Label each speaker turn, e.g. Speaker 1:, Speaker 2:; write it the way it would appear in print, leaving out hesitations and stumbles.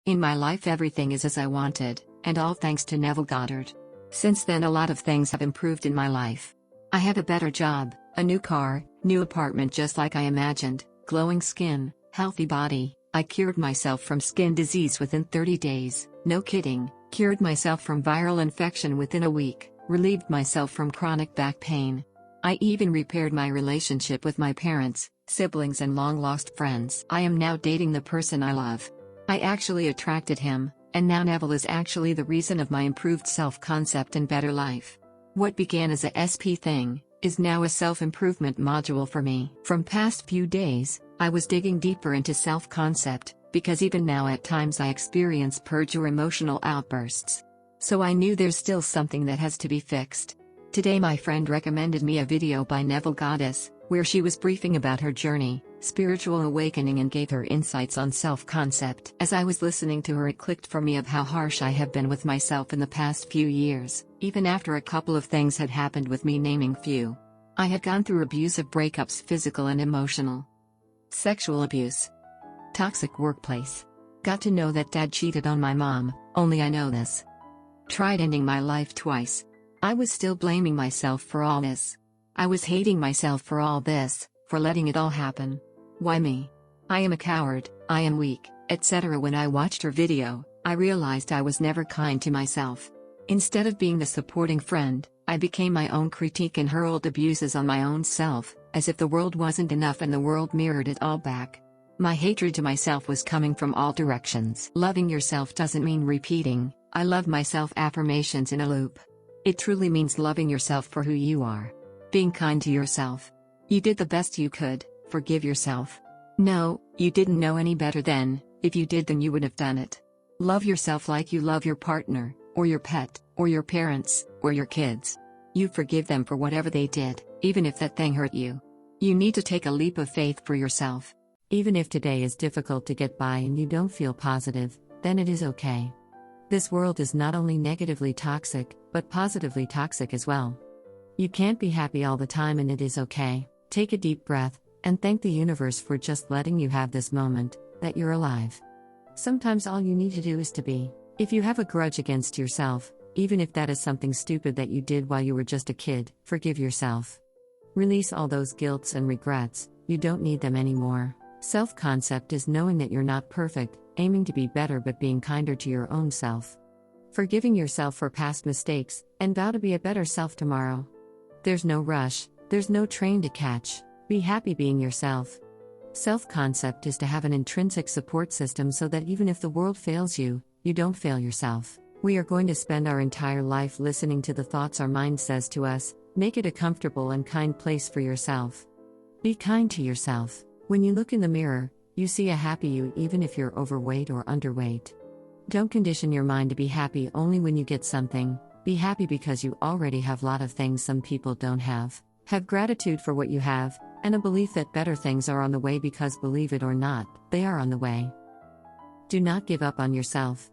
Speaker 1: In my life everything is as I wanted, and all thanks to Neville Goddard. Since then a lot of things have improved in my life. I have a better job, a new car, new apartment just like I imagined, glowing skin, healthy body. I cured myself from skin disease within 30 days, no kidding, cured myself from viral infection within a week, relieved myself from chronic back pain. I even repaired my relationship with my parents, siblings and long-lost friends. I am now dating the person I love. I actually attracted him, and now Neville is actually the reason of my improved self-concept and better life. What began as a SP thing, is now a self-improvement module for me. From past few days, I was digging deeper into self-concept, because even now at times I experience purge or emotional outbursts. So I knew there's still something that has to be fixed. Today my friend recommended me a video by Neville Goddard, where she was briefing about her journey, spiritual awakening and gave her insights on self-concept. As I was listening to her it clicked for me of how harsh I have been with myself in the past few years, even after a couple of things had happened with me naming few. I had gone through abusive breakups, physical and emotional. Sexual abuse. Toxic workplace. Got to know that dad cheated on my mom, only I know this. Tried ending my life twice. I was still blaming myself for all this. I was hating myself for all this, for letting it all happen. Why me? I am a coward, I am weak, etc. When I watched her video, I realized I was never kind to myself. Instead of being the supporting friend, I became my own critique and hurled abuses on my own self, as if the world wasn't enough and the world mirrored it all back. My hatred to myself was coming from all directions. Loving yourself doesn't mean repeating, I love myself affirmations in a loop. It truly means loving yourself for who you are. Being kind to yourself. You did the best you could, forgive yourself. No, you didn't know any better then, if you did then you would have done it. Love yourself like you love your partner, or your pet, or your parents, or your kids. You forgive them for whatever they did, even if that thing hurt you. You need to take a leap of faith for yourself. Even if today is difficult to get by and you don't feel positive, then it is okay. This world is not only negatively toxic, but positively toxic as well. You can't be happy all the time and it is okay. Take a deep breath, and thank the universe for just letting you have this moment, that you're alive. Sometimes all you need to do is to be. If you have a grudge against yourself, even if that is something stupid that you did while you were just a kid, forgive yourself. Release all those guilts and regrets, you don't need them anymore. Self-concept is knowing that you're not perfect, aiming to be better but being kinder to your own self. Forgiving yourself for past mistakes, and vow to be a better self tomorrow. There's no rush, there's no train to catch, be happy being yourself. Self-concept is to have an intrinsic support system so that even if the world fails you, you don't fail yourself. We are going to spend our entire life listening to the thoughts our mind says to us, make it a comfortable and kind place for yourself. Be kind to yourself. When you look in the mirror, you see a happy you even if you're overweight or underweight. Don't condition your mind to be happy only when you get something, be happy because you already have a lot of things some people don't have. Have gratitude for what you have, and a belief that better things are on the way because believe it or not, they are on the way. Do not give up on yourself.